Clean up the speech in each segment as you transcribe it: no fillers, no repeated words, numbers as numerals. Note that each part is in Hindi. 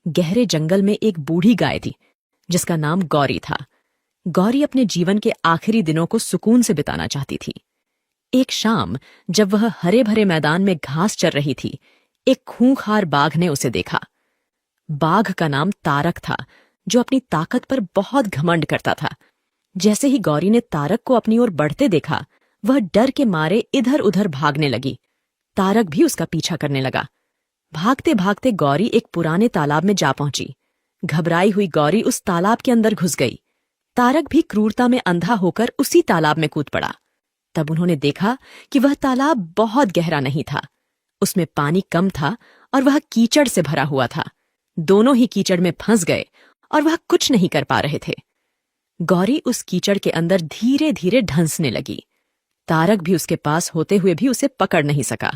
गहरे जंगल में एक बूढ़ी गाय थी जिसका नाम गौरी था। गौरी अपने जीवन के आखिरी दिनों को सुकून से बिताना चाहती थी। एक शाम जब वह हरे भरे मैदान में घास चर रही थी, एक खूंखार बाघ ने उसे देखा। बाघ का नाम तारक था, जो अपनी ताकत पर बहुत घमंड करता था। जैसे ही गौरी ने तारक को अपनी ओर बढ़ते देखा, वह डर के मारे इधर उधर भागने लगी। तारक भी उसका पीछा करने लगा। भागते भागते गौरी एक पुराने तालाब में जा पहुंची। घबराई हुई गौरी उस तालाब के अंदर घुस गई। तारक भी क्रूरता में अंधा होकर उसी तालाब में कूद पड़ा। तब उन्होंने देखा कि वह तालाब बहुत गहरा नहीं था। उसमें पानी कम था और वह कीचड़ से भरा हुआ था। दोनों ही कीचड़ में फंस गए और वह कुछ नहीं कर पा रहे थे। गौरी उस कीचड़ के अंदर धीरे धीरे ढंसने लगी। तारक भी उसके पास होते हुए भी उसे पकड़ नहीं सका।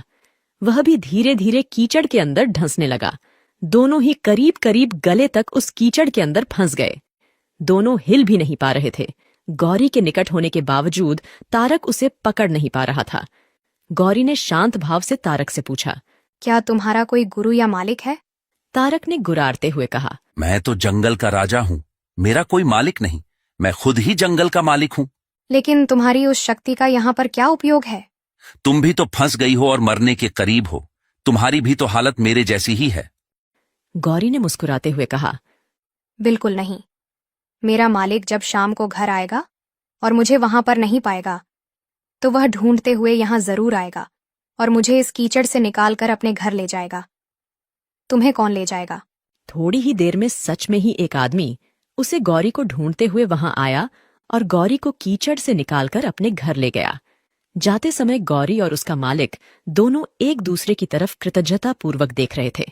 वह भी धीरे धीरे कीचड़ के अंदर ढंसने लगा। दोनों ही करीब करीब गले तक उस कीचड़ के अंदर फंस गए। दोनों हिल भी नहीं पा रहे थे। गौरी के निकट होने के बावजूद तारक उसे पकड़ नहीं पा रहा था। गौरी ने शांत भाव से तारक से पूछा, क्या तुम्हारा कोई गुरु या मालिक है? तारक ने गुर्राते हुए कहा, मैं तो जंगल का राजा हूँ, मेरा कोई मालिक नहीं, मैं खुद ही जंगल का मालिक हूँ। लेकिन तुम्हारी उस शक्ति का यहाँ पर क्या उपयोग है? तुम भी तो फंस गई हो और मरने के करीब हो। तुम्हारी भी तो हालत मेरे जैसी ही है। गौरी ने मुस्कुराते हुए कहा, बिल्कुल नहीं। मेरा मालिक जब शाम को घर आएगा और मुझे वहां पर नहीं पाएगा, तो वह ढूंढते हुए यहाँ जरूर आएगा और मुझे इस कीचड़ से निकालकर अपने घर ले जाएगा। तुम्हें कौन ले जाएगा? थोड़ी ही देर में सच में ही एक आदमी उसे गौरी को ढूंढते हुए वहां आया और गौरी को कीचड़ से निकालकर अपने घर ले गया। जाते समय गौरी और उसका मालिक दोनों एक दूसरे की तरफ कृतज्ञतापूर्वक देख रहे थे।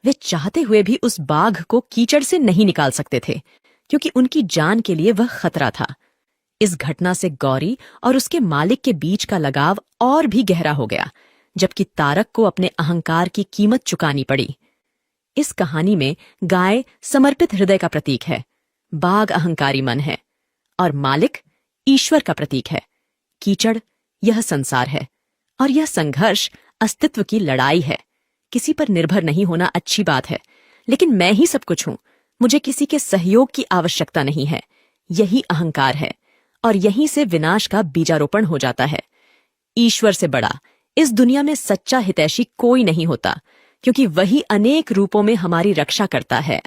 वे चाहते हुए भी उस बाघ को कीचड़ से नहीं निकाल सकते थे, क्योंकि उनकी जान के लिए वह खतरा था। इस घटना से गौरी और उसके मालिक के बीच का लगाव और भी गहरा हो गया, जबकि तारक को अपने अहंकार की कीमत चुकानी पड़ी। इस कहानी में गाय समर्पित हृदय का प्रतीक है, बाघ अहंकारी मन है और मालिक ईश्वर का प्रतीक है। कीचड़ यह संसार है और यह संघर्ष अस्तित्व की लड़ाई है। किसी पर निर्भर नहीं होना अच्छी बात है, लेकिन मैं ही सब कुछ हूं, मुझे किसी के सहयोग की आवश्यकता नहीं है। यही अहंकार है और यहीं से विनाश का बीजारोपण हो जाता है। ईश्वर से बड़ा इस दुनिया में सच्चा हितैषी कोई नहीं होता, क्योंकि वही अनेक रूपों में हमारी रक्षा करता है।